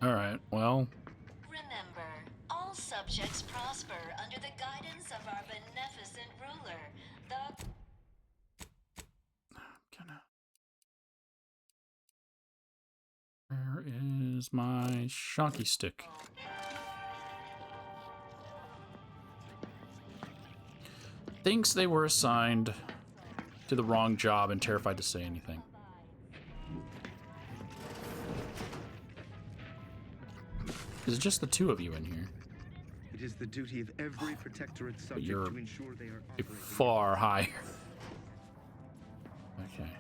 Alright, well. Remember, all subjects prosper under the guidance of our beneficent ruler, the... Where is my shocky stick? Thinks they were assigned to the wrong job and terrified to say anything. Is it just the two of you in here? It is the duty of every protectorate subject to ensure they are operating far higher. Okay.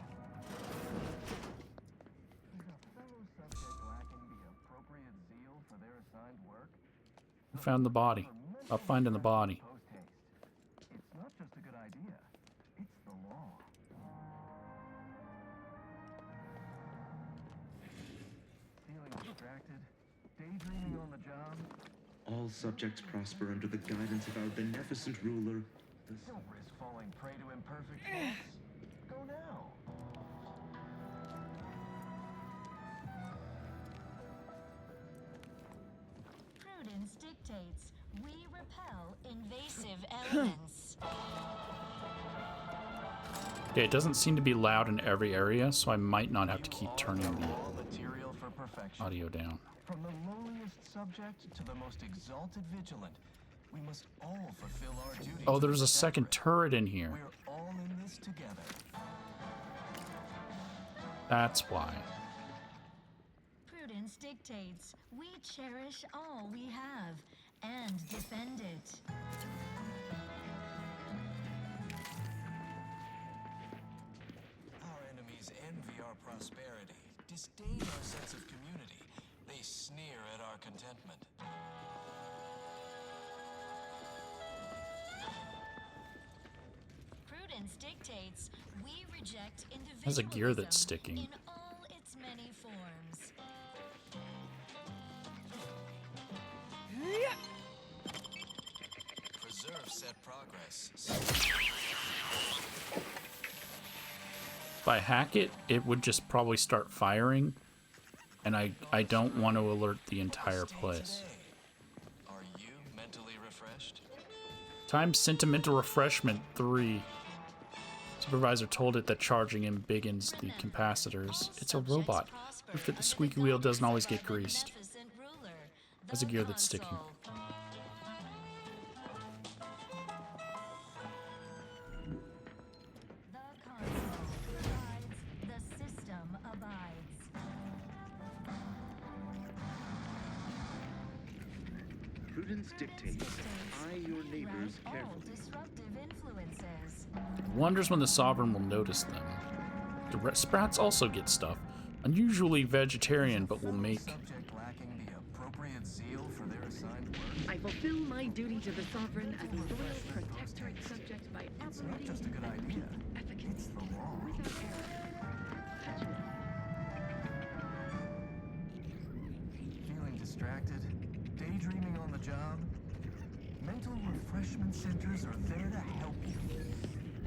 I found the body. I'll find in the body. It's not just a good idea, it's the law. Feeling distracted, daydreaming on the job. all subjects prosper under the guidance of our beneficent ruler. Don't risk falling prey to imperfect thoughts. Go now. Prudence dictates we repel invasive elements. Okay, it doesn't seem to be loud in every area, so I might not have to keep turning the Material for perfection. audio down. From the lowliest subject to the most exalted vigilant, we must all fulfill our duty. Oh, there's a second turret in here. We're all in this together. That's why. Prudence dictates we cherish all we have and defend it. Our enemies envy our prosperity, disdain our sense of community. They sneer at our contentment. Prudence dictates we reject individualism Has a gear that's sticking. in all its many forms. Preserve set progress. If I hack it, it would just probably start firing, and I don't want to alert the entire place. Are you mentally refreshed? Time sentimental refreshment 3. Supervisor told it that charging embiggens the capacitors. It's a robot. Proof that the squeaky wheel doesn't always get greased. Has a gear that's sticking. The system abides. Prudence dictates, eye your neighbors All carefully. disruptive influences. Wonders when the Sovereign will notice them. The Sprats also get stuff. Unusually vegetarian, but will make... Subject lacking the appropriate zeal for their assigned work. I fulfill my duty to the Sovereign as a loyal protectorate subject by It's not operating just a good with idea. efficacy, It's the law. without error. Perpetually. Feeling distracted? Daydreaming on the job? Mental refreshment centers are there to help you.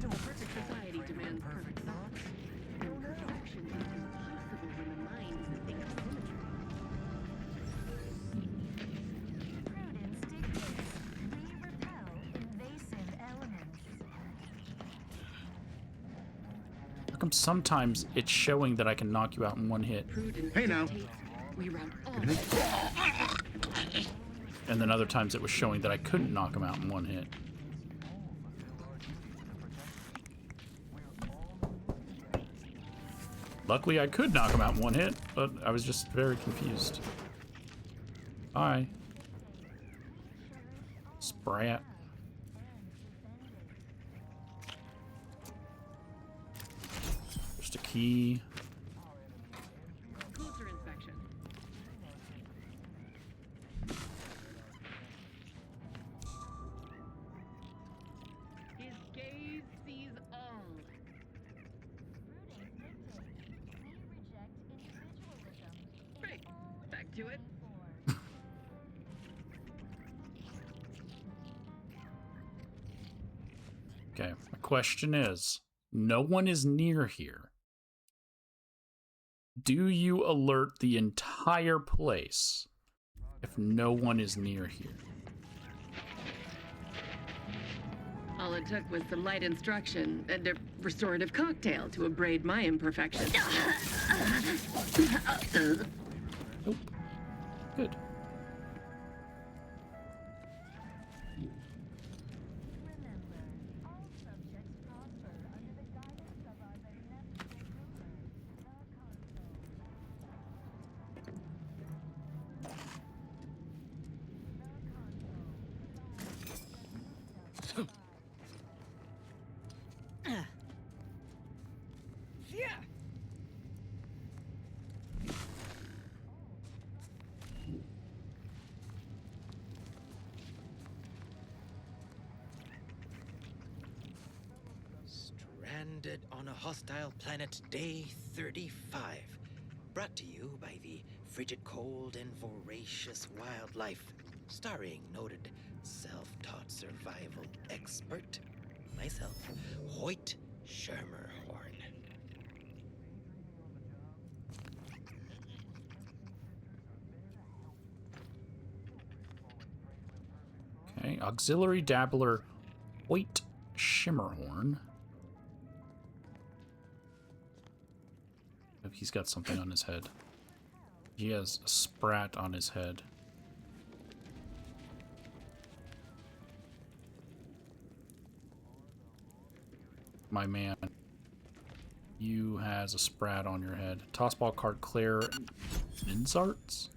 Don't Perfect society demands perfect thoughts, and perfection is impossible when the mind is a thing of symmetry. Prudence dictates we repel invasive elements. How come sometimes it's showing that I can knock you out in one hit, Prudence Hey, now. dictates we route all and then other times it was showing that I couldn't knock him out in one hit? Luckily, I could knock him out in one hit, but I was just very confused. Bye. Sprat. Just a key. closer inspection. His gaze sees all. Prudence dictates we reject individualism in Right. all Back its to it. many forms. Okay, my question is, no one is near here. do you alert the entire place if no one is near here? All it took was some light instruction and a restorative cocktail to abrade my imperfections. Nope. Good. Stranded on a hostile planet, day 35. Brought to you by the frigid cold and voracious wildlife. Starring noted self-taught survival expert, myself, v.a.l.e.r.i.e. Okay, auxiliary dabbler v.a.l.e.r.i.e. He's got something on his head. He has a sprat on his head. My man. You has a sprat on your head. Tossball card Claire Inzarts?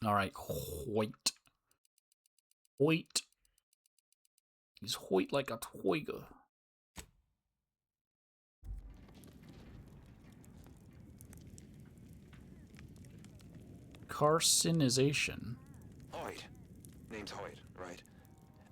Alright, Hoyt. Hoyt. He's Hoyt like a toiga. Carcinization. Hoyt. Name's Hoyt, right?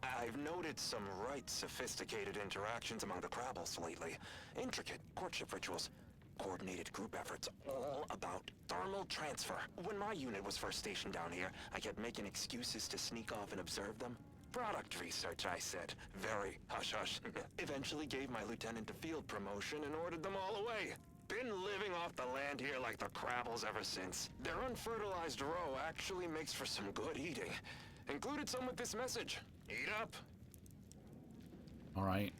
I've noted some right sophisticated interactions among the Crabbles lately. Intricate courtship rituals, coordinated group efforts, all about thermal transfer. When my unit was first stationed down here, I kept making excuses to sneak off and observe them. Product research, I said. Very hush-hush. Eventually gave my lieutenant a field promotion and ordered them all away. Been living off the land here like the Crabbles ever since. Their unfertilized roe actually makes for some good eating. Included some with this message. Eat up. All right.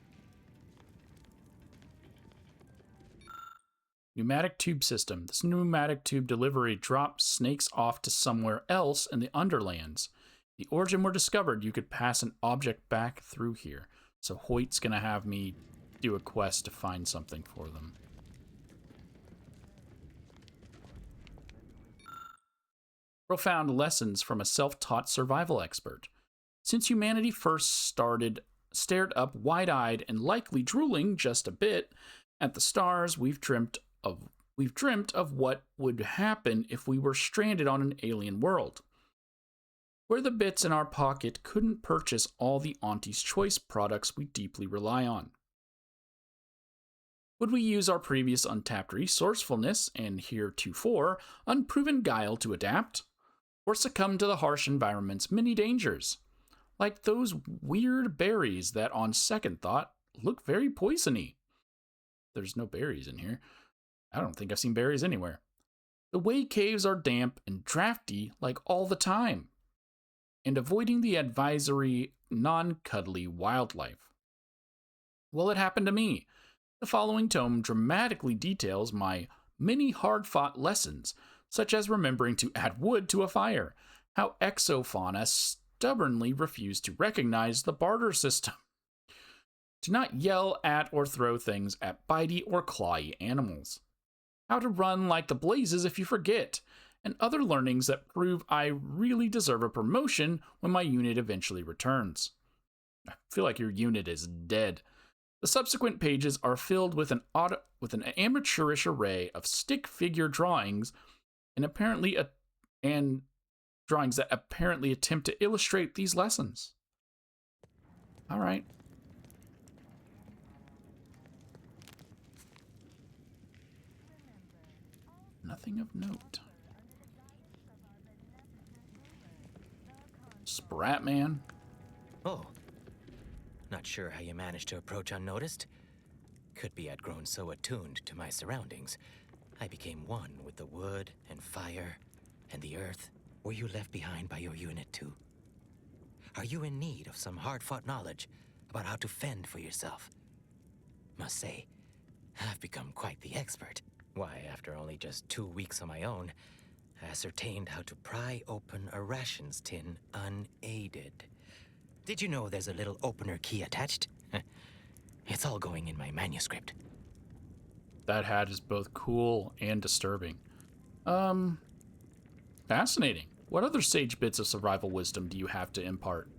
Pneumatic tube system. This pneumatic tube delivery drops snakes off to somewhere else in the Underlands. The origin were discovered, you could pass an object back through here. So Hoyt's gonna have me do a quest to find something for them. Profound lessons from a self-taught survival expert. Since humanity first stared up wide-eyed and likely drooling just a bit at the stars, we've dreamt of what would happen if we were stranded on an alien world, where the bits in our pocket couldn't purchase all the Auntie's Choice products we deeply rely on. Would we use our previous untapped resourcefulness and heretofore unproven guile to adapt, or succumb to the harsh environment's many dangers, like those weird berries that on second thought look very poisony? There's no berries in here. I don't think I've seen berries anywhere. The way caves are damp and drafty like all the time, and avoiding the advisory non-cuddly wildlife. Well, it happened to me. The following tome dramatically details my many hard-fought lessons, such as remembering to add wood to a fire, how exofauna stubbornly refused to recognize the barter system, to not yell at or throw things at bitey or clawy animals, how to run like the blazes if you forget, and other learnings that prove I really deserve a promotion when my unit eventually returns. I feel like your unit is dead. The subsequent pages are filled with an amateurish array of stick figure drawings and drawings that apparently attempt to illustrate these lessons. All right. Nothing of note. Sprat man. Oh, Not sure how you managed to approach unnoticed. Could be I'd grown so attuned to my surroundings, I became one with the wood and fire and the earth. Were you left behind by your unit too? Are you in need of some hard-fought knowledge about how to fend for yourself? Must say, I've become quite the expert. Why, after only just 2 weeks on my own, I ascertained how to pry open a rations tin unaided. Did you know there's a little opener key attached? It's all going in my manuscript. That hat is both cool and disturbing. Fascinating. What other sage bits of survival wisdom do you have to impart?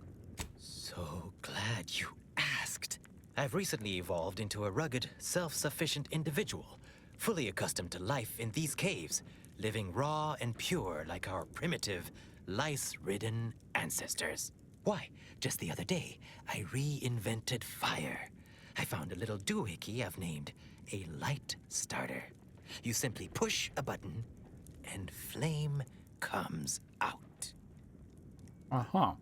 So glad you asked. I've recently evolved into a rugged, self-sufficient individual, fully accustomed to life in these caves, living raw and pure like our primitive, lice-ridden ancestors. Why, just the other day, I reinvented fire. I found a little doohickey I've named a light starter. You simply push a button, and flame comes out. Uh-huh.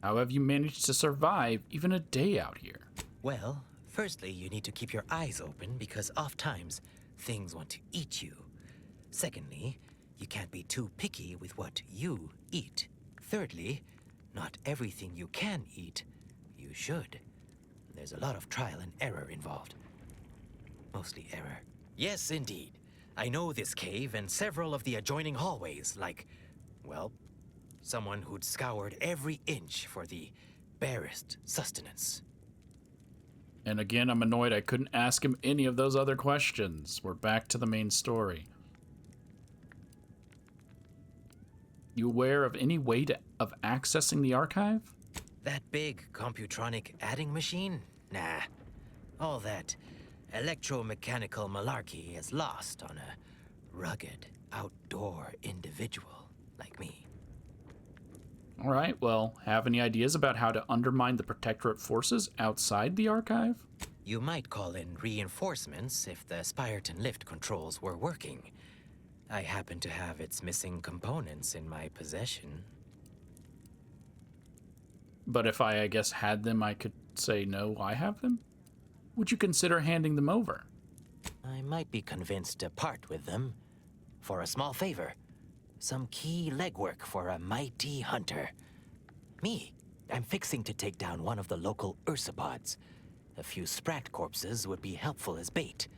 How have you managed to survive even a day out here? Well, firstly, you need to keep your eyes open because oftentimes things want to eat you. Secondly, you can't be too picky with what you eat. Thirdly, not everything you can eat, you should. There's a lot of trial and error involved. Mostly error. Yes, indeed. I know this cave and several of the adjoining hallways, like, well, someone who'd scoured every inch for the barest sustenance. And again, I'm annoyed I couldn't ask him any of those other questions. We're back to the main story. You aware of any way of accessing the archive? That big computronic adding machine? Nah. All that electromechanical malarkey is lost on a rugged, outdoor individual like me. All right, well, have any ideas about how to undermine the Protectorate forces outside the archive? You might call in reinforcements if the Spyreton lift controls were working. I happen to have its missing components in my possession. But if I guess, had them, I could say, no, I have them? Would you consider handing them over? I might be convinced to part with them for a small favor. Some key legwork for a mighty hunter. Me, I'm fixing to take down one of the local ursopods. A few sprat corpses would be helpful as bait.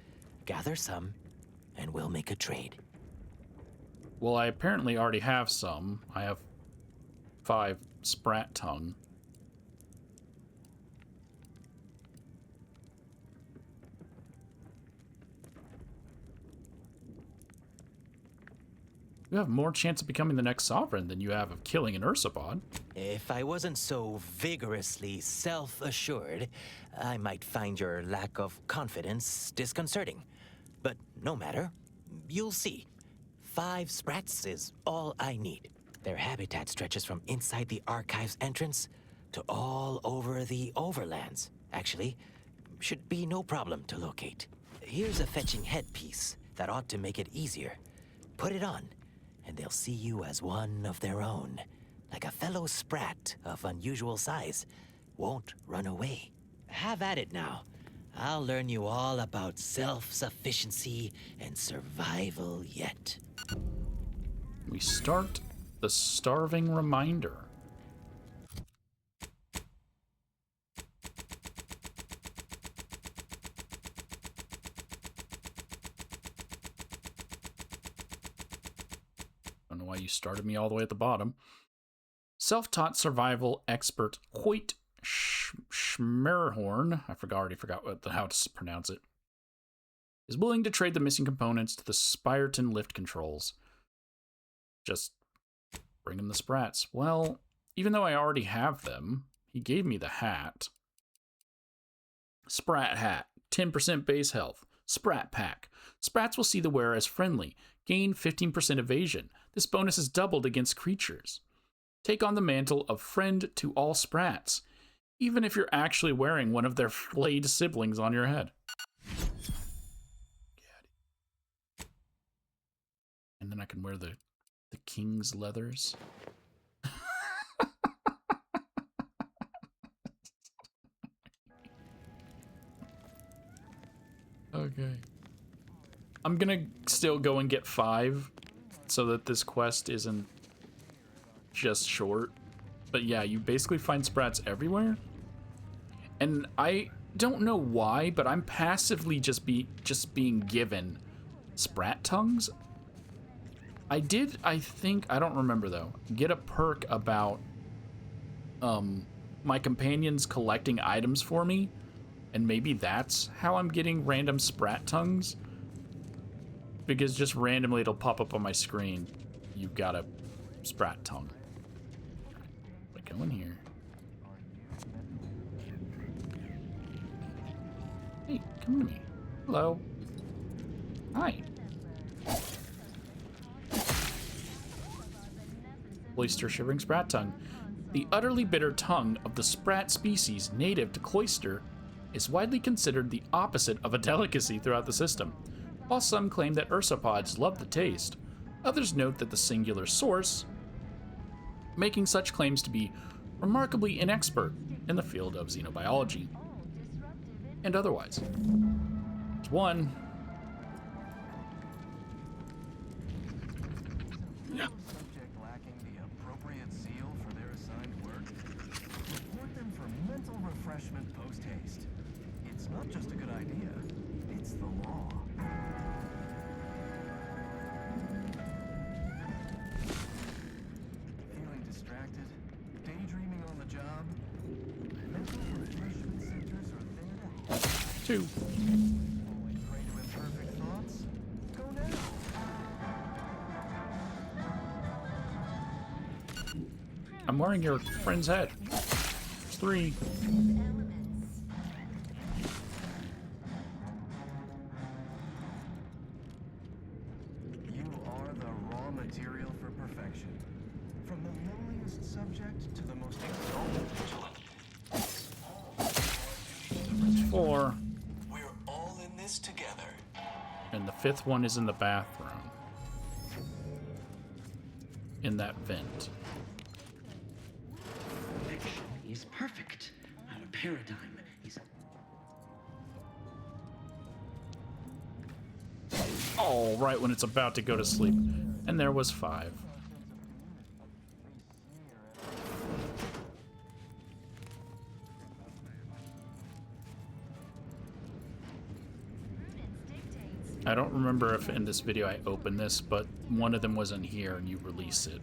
Gather some, and we'll make a trade. Well, I apparently already have some. I have 5 sprat tongue. You have more chance of becoming the next sovereign than you have of killing an ursopod. If I wasn't so vigorously self-assured, I might find your lack of confidence disconcerting. But no matter. You'll see. 5 sprats is all I need. Their habitat stretches from inside the archive's entrance to all over the overlands. Actually, should be no problem to locate. Here's a fetching headpiece that ought to make it easier. Put it on, and they'll see you as one of their own. Like a fellow sprat of unusual size. Won't run away. Have at it now. I'll learn you all about self-sufficiency and survival yet. We start the starving reminder. Don't know why you started me all the way at the bottom. Self-taught survival expert Hoyt Schmerhorn, already forgot how to pronounce it, is willing to trade the missing components to the Spyreton lift controls. Just bring him the sprats. Well, even though I already have them, he gave me the hat. Sprat hat, 10% base health. Sprat pack. Sprats will see the wearer as friendly. Gain 15% evasion. This bonus is doubled against creatures. Take on the mantle of friend to all sprats, even if you're actually wearing one of their flayed siblings on your head. And then I can wear the The king's leathers. Okay. I'm gonna still go and get 5 so that this quest isn't just short. But yeah, you basically find sprats everywhere. And I don't know why, but I'm passively just being given sprat tongues. I did, I think, I don't remember though, get a perk about my companions collecting items for me, and maybe that's how I'm getting random sprat tongues, because just randomly it'll pop up on my screen, you've got a sprat tongue. Right, go in here. Hey, come to me. Hello. Hi. Cloister shivering sprat tongue. The utterly bitter tongue of the sprat species native to Cloister is widely considered the opposite of a delicacy throughout the system. While some claim that ursopods love the taste, others note that the singular source, making such claims to be remarkably inexpert in the field of xenobiology and otherwise. There's one. Subject lacking the appropriate seal for their assigned work. Report them for mental refreshment post haste. It's not just a good idea, it's the law. Feeling distracted? Daydreaming on the job? Mental refreshment centers are there to help. 2. Falling prey to imperfect thoughts? Go now. I'm wearing your friend's head. There's 3. You are the raw material for perfection. From the lowliest subject to the most exalted vigilant. 4. We're all in this together. And the 5th one is in the bathroom. In that vent. Perfection is perfect. Our paradigm is... Oh, right when it's about to go to sleep. And there was 5. I don't remember if in this video I opened this, but one of them was in here and you release it.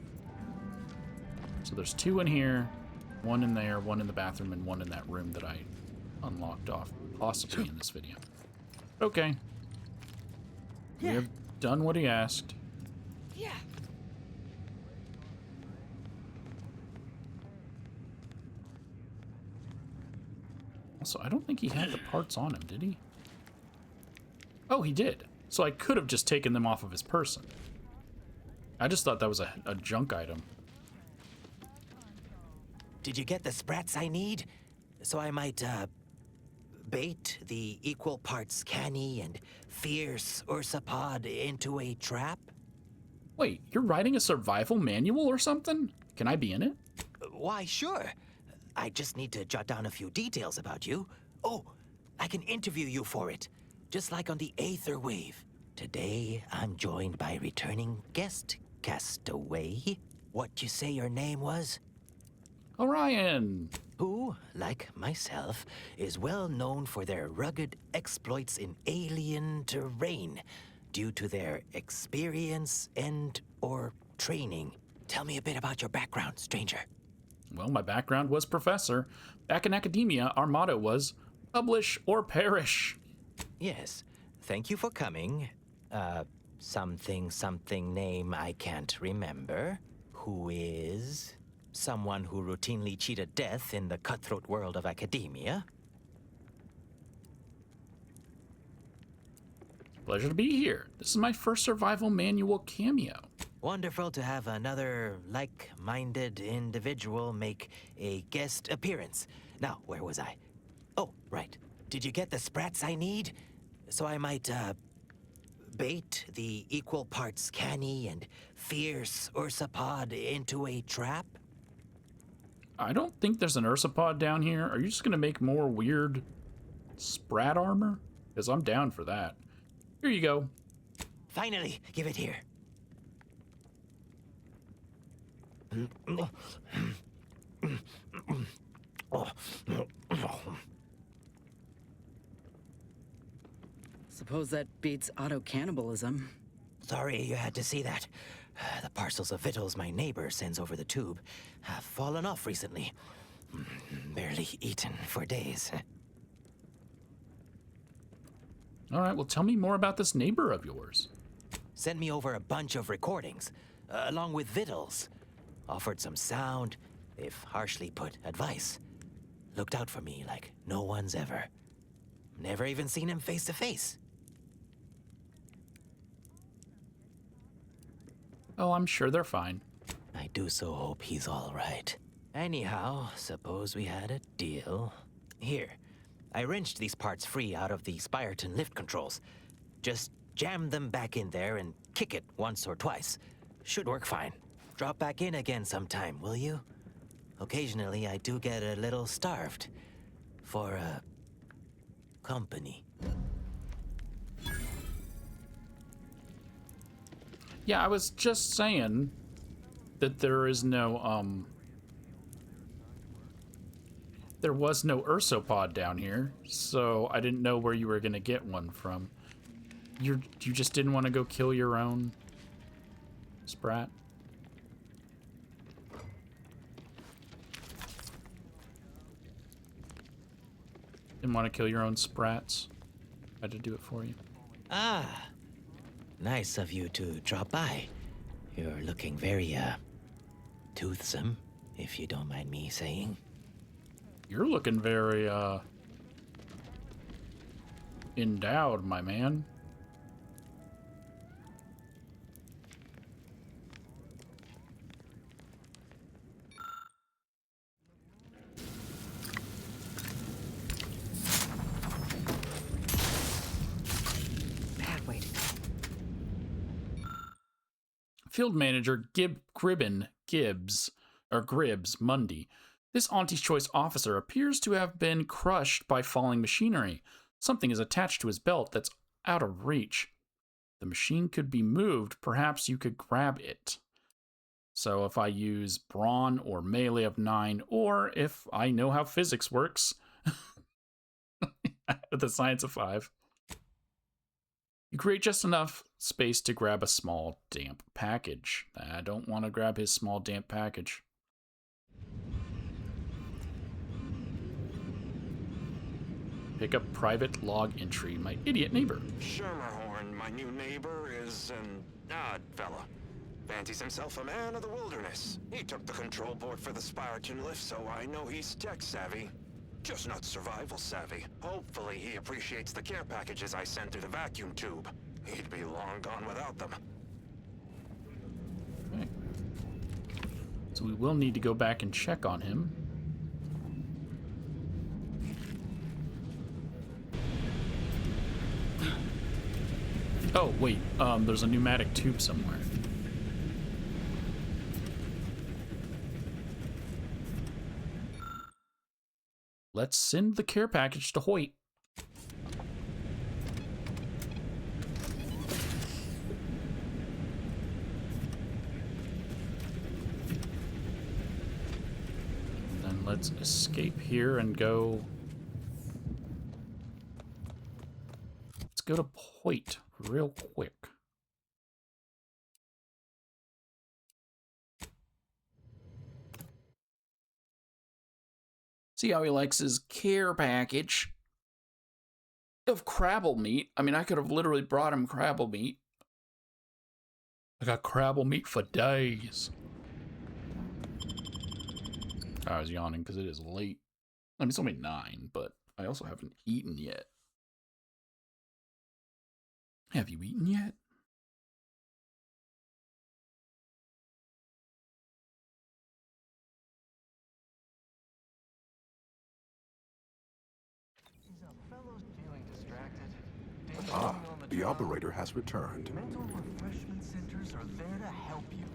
So there's 2 in here, 1 in there, 1 in the bathroom, and 1 in that room that I unlocked off, possibly in this video. Okay. We have done what he asked. Yeah. Also, I don't think he had the parts on him, did he? Oh, he did. So I could have just taken them off of his person. I just thought that was a junk item. Did you get the sprats I need? So I might, bait the equal parts canny and fierce ursapod into a trap? Wait, you're writing a survival manual or something? Can I be in it? Why, sure. I just need to jot down a few details about you. Oh, I can interview you for it, just like on the Aether Wave. Today, I'm joined by returning guest castaway. What you say your name was? Orion! Who, like myself, is well known for their rugged exploits in alien terrain due to their experience and/or training. Tell me a bit about your background, stranger. Well, my background was professor. Back in academia, our motto was, publish or perish. Yes, thank you for coming. Something name I can't remember. Who is someone who routinely cheated death in the cutthroat world of academia. Pleasure to be here. This is my first survival manual cameo. Wonderful to have another like-minded individual make a guest appearance. Now, where was I? Oh, right. Did you get the sprats I need? So I might, bait the equal parts canny and fierce ursapod into a trap? I don't think there's an ursapod down here. Are you just gonna make more weird sprat armor? Because I'm down for that. Here you go. Finally, give it here. Suppose that beats auto-cannibalism. Sorry you had to see that. The parcels of victuals my neighbor sends over the tube have fallen off recently. Barely eaten for days. All right, well, tell me more about this neighbor of yours. Sent me over a bunch of recordings, along with victuals. Offered some sound, if harshly put, advice. Looked out for me like no one's ever. Never even seen him face to face. Oh, I'm sure they're fine. I do so hope he's all right. Anyhow, suppose we had a deal. Here, I wrenched these parts free out of the Spyreton lift controls. Just jam them back in there and kick it once or twice. Should work fine. Drop back in again sometime, will you? Occasionally, I do get a little starved. For, company. Yeah, I was just saying that there is no, there was no ursopod down here, so I didn't know where you were gonna get one from. You just didn't want to go kill your own sprat? Didn't want to kill your own sprats? I had to do it for you. Ah, nice of you to drop by. You're looking very, toothsome, if you don't mind me saying. You're looking very, endowed, my man. Bad way to go. Field manager Gribbs Mundy. This Auntie's Choice officer appears to have been crushed by falling machinery. Something is attached to his belt that's out of reach. The machine could be moved. Perhaps you could grab it. So if I use brawn or melee of 9, or if I know how physics works, the science of 5, you create just enough space to grab a small, damp package. I don't want to grab his small, damp package. Pick up private log entry. My idiot neighbor. Schermerhorn, my new neighbor, is an odd fella. Fancies himself a man of the wilderness. He took the control board for the Spyreton lift, so I know he's tech savvy. Just not survival savvy. Hopefully he appreciates the care packages I sent through the vacuum tube. He'd be long gone without them. Okay. So we will need to go back and check on him. Oh, wait, there's a pneumatic tube somewhere. Let's send the care package to Hoyt. And then let's escape here and go. Let's go to Hoyt real quick. See how he likes his care package of crabble meat. I mean, I could have literally brought him crabble meat. I got crabble meat for days. I was yawning because it is late. I mean, it's only 9, but I also haven't eaten yet. Have you eaten yet? Is a fellow feeling distracted? Daydreaming on the The operator has returned. Mental refreshment centers are there to help you.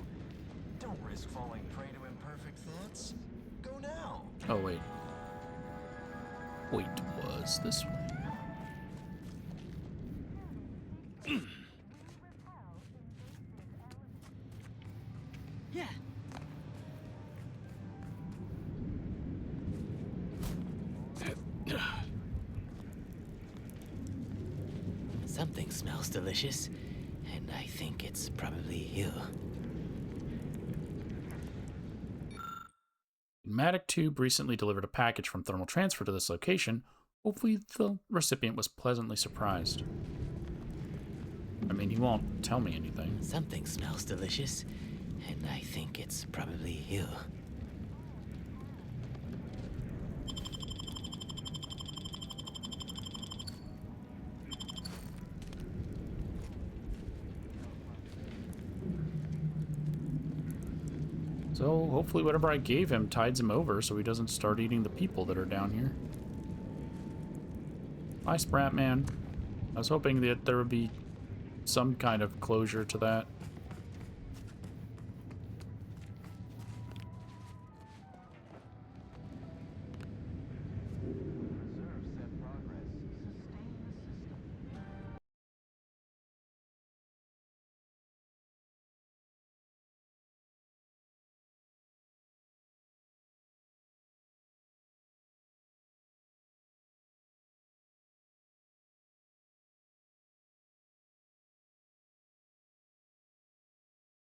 Don't risk falling prey to imperfect thoughts. Go now. Oh, wait. Wait, was this way? Yeah. Something smells delicious, and I think it's probably you. Matic Tube recently delivered a package from Thermal Transfer to this location. Hopefully the recipient was pleasantly surprised. I mean, he won't tell me anything. Something smells delicious, and I think it's probably you. So hopefully whatever I gave him tides him over so he doesn't start eating the people that are down here. Bye, Sprat Man. I was hoping that there would be some kind of closure to that.